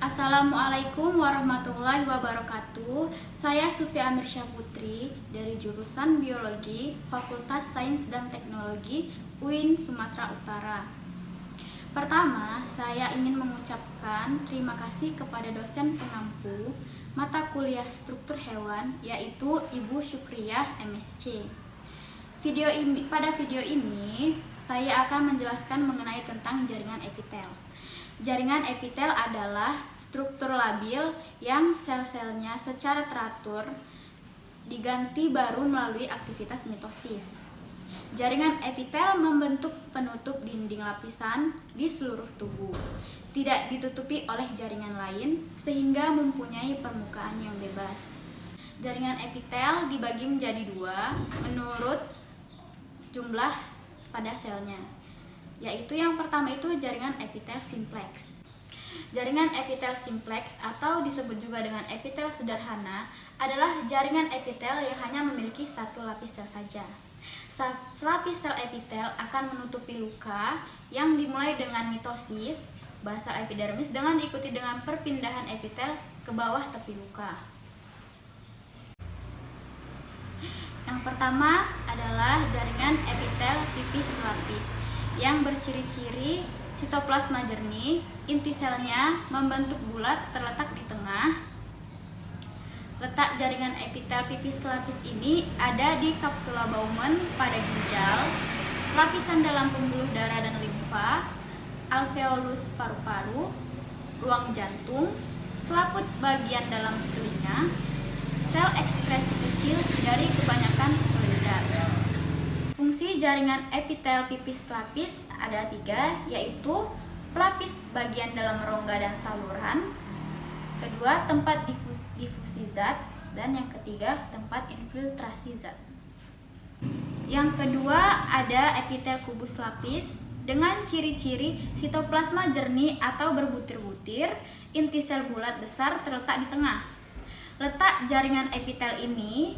Assalamualaikum warahmatullahi wabarakatuh. Saya Sufia Amirsya Putri dari jurusan Biologi Fakultas Sains dan Teknologi UIN Sumatera Utara. Pertama, saya ingin mengucapkan terima kasih kepada dosen pengampu mata kuliah struktur hewan, yaitu Ibu Syukriyah MSc. Pada video ini, saya akan menjelaskan mengenai tentang jaringan epitel. Jaringan epitel adalah struktur labil yang sel-selnya secara teratur diganti baru melalui aktivitas mitosis. Jaringan epitel membentuk penutup dinding lapisan di seluruh tubuh, tidak ditutupi oleh jaringan lain sehingga mempunyai permukaan yang bebas. Jaringan epitel dibagi menjadi dua menurut jumlah pada selnya, yaitu yang pertama itu jaringan epitel simplex. Jaringan epitel simplex atau disebut juga dengan epitel sederhana adalah jaringan epitel yang hanya memiliki satu lapis sel saja. Selapis sel epitel akan menutupi luka yang dimulai dengan mitosis basal epidermis dengan diikuti dengan perpindahan epitel ke bawah tepi luka. Yang pertama adalah jaringan epitel pipis selapis yang berciri-ciri sitoplasma jernih, inti selnya membentuk bulat terletak di tengah. Letak jaringan epitel pipis selapis ini ada di kapsula Bowman pada ginjal, lapisan dalam pembuluh darah dan limfa, alveolus paru-paru, ruang jantung, selaput bagian dalam telinga, sel ekskresi kecil dari kebanyakan kelenjar. Fungsi jaringan epitel pipis selapis ada tiga, yaitu pelapis bagian dalam rongga dan saluran, kedua tempat difusi zat, dan yang ketiga tempat infiltrasi zat. Yang kedua ada epitel kubus lapis dengan ciri-ciri sitoplasma jernih atau berbutir-butir, inti sel bulat besar terletak di tengah. Letak jaringan epitel ini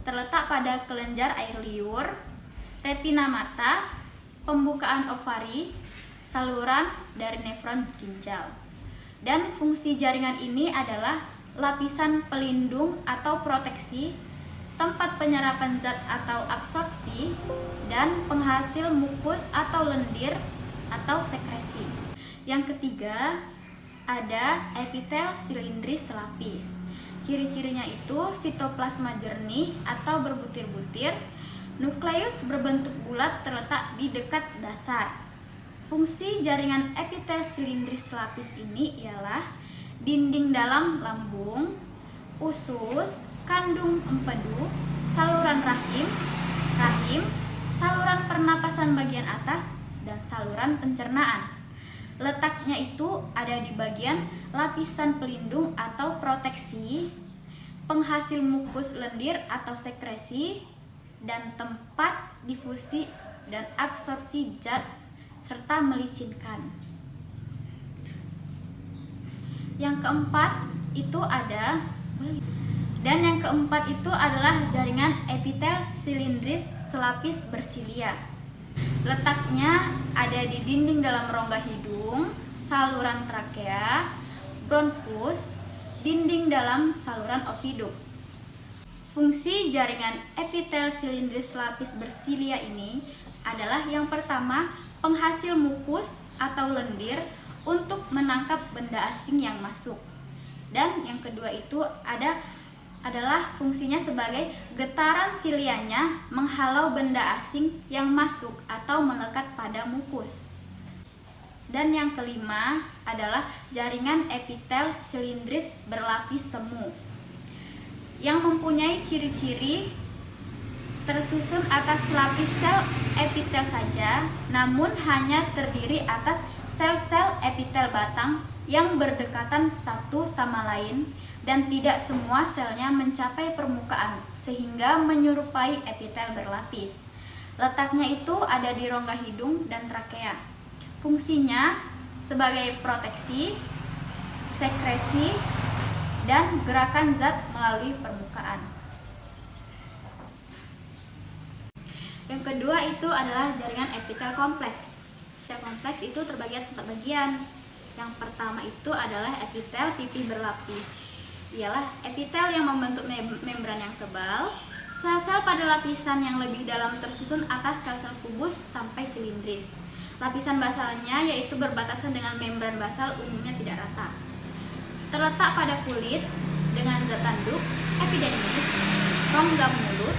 terletak pada kelenjar air liur, retina mata, pembukaan ovari, saluran dari nefron ginjal. Dan fungsi jaringan ini adalah lapisan pelindung atau proteksi, tempat penyerapan zat atau absorpsi, dan penghasil mukus atau lendir atau sekresi. Yang ketiga ada epitel silindris selapis. Ciri-cirinya itu sitoplasma jernih atau berbutir-butir, nukleus berbentuk bulat terletak di dekat dasar. Fungsi jaringan epitel silindris selapis ini ialah dinding dalam lambung, usus, kandung empedu, saluran rahim, saluran pernapasan bagian atas, dan saluran pencernaan. Letaknya itu ada di bagian lapisan pelindung atau proteksi, penghasil mukus lendir atau sekresi, dan tempat difusi dan absorpsi zat serta melicinkan. Yang keempat itu adalah jaringan epitel silindris selapis bersilia. Letaknya ada di dinding dalam rongga hidung, saluran trakea, bronkus, dinding dalam saluran oviduk. Fungsi jaringan epitel silindris selapis bersilia ini adalah yang pertama, penghasil mukus atau lendir untuk menangkap benda asing yang masuk. Dan yang kedua itu adalah fungsinya sebagai getaran silianya menghalau benda asing yang masuk atau melekat pada mukus. Dan yang kelima adalah jaringan epitel silindris berlapis semu yang mempunyai ciri-ciri tersusun atas lapis sel epitel saja, namun hanya terdiri atas sel-sel epitel batang yang berdekatan satu sama lain dan tidak semua selnya mencapai permukaan sehingga menyerupai epitel berlapis. Letaknya itu ada di rongga hidung dan trakea. Fungsinya sebagai proteksi, sekresi, dan gerakan zat melalui permukaan. Yang kedua itu adalah jaringan epitel kompleks. Epitel kompleks itu terbagi atas 4 bagian. Yang pertama itu adalah epitel pipi berlapis. Ialah epitel yang membentuk membran yang tebal. Sel-sel pada lapisan yang lebih dalam tersusun atas sel-sel kubus sampai silindris. Lapisan basalnya yaitu berbatasan dengan membran basal umumnya tidak rata. Terletak pada kulit dengan zat tanduk, epidermis, rongga mulut,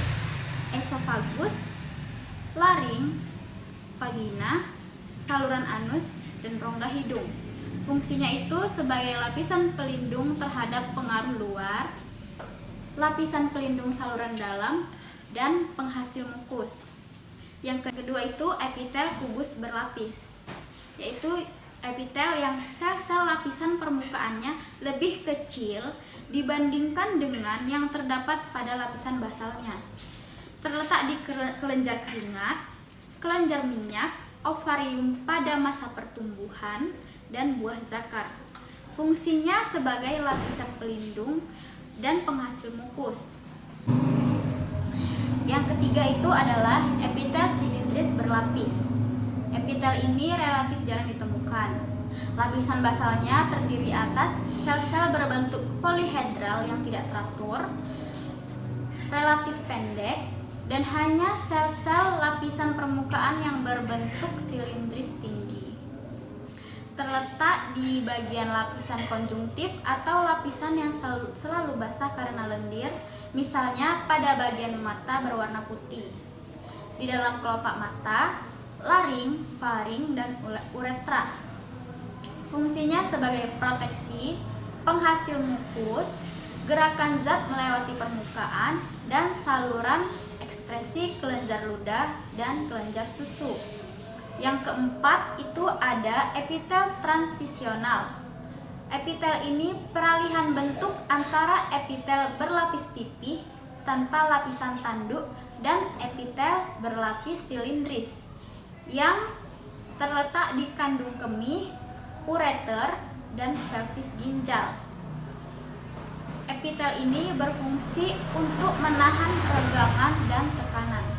esofagus, laring, vagina, saluran anus, dan rongga hidung. Fungsinya itu sebagai lapisan pelindung terhadap pengaruh luar, lapisan pelindung saluran dalam, dan penghasil mukus. Yang kedua itu epitel kubus berlapis, yaitu epitel yang sel-sel lapisan permukaannya lebih kecil dibandingkan dengan yang terdapat pada lapisan basalnya. Terletak di kelenjar keringat, kelenjar minyak, ovarium pada masa pertumbuhan, dan buah zakar. Fungsinya sebagai lapisan pelindung dan penghasil mukus. Yang ketiga itu adalah epitel silindris berlapis. Epitel ini relatif jarang ditemukan. Lapisan basalnya terdiri atas sel-sel berbentuk polihedral yang tidak teratur, relatif pendek, dan hanya sel-sel lapisan permukaan yang berbentuk silindris tinggi. Terletak di bagian lapisan konjungtif atau lapisan yang selalu basah karena lendir, misalnya pada bagian mata berwarna putih, di dalam kelopak mata, laring, faring, dan uretra. Fungsinya sebagai proteksi, penghasil mukus, gerakan zat melewati permukaan, dan saluran ekskresi kelenjar ludah dan kelenjar susu. Yang keempat itu ada epitel transisional. Epitel ini peralihan bentuk antara epitel berlapis pipih tanpa lapisan tanduk dan epitel berlapis silindris yang terletak di kandung kemih, ureter, dan pelvis ginjal. Epitel ini berfungsi untuk menahan renggangan dan tekanan.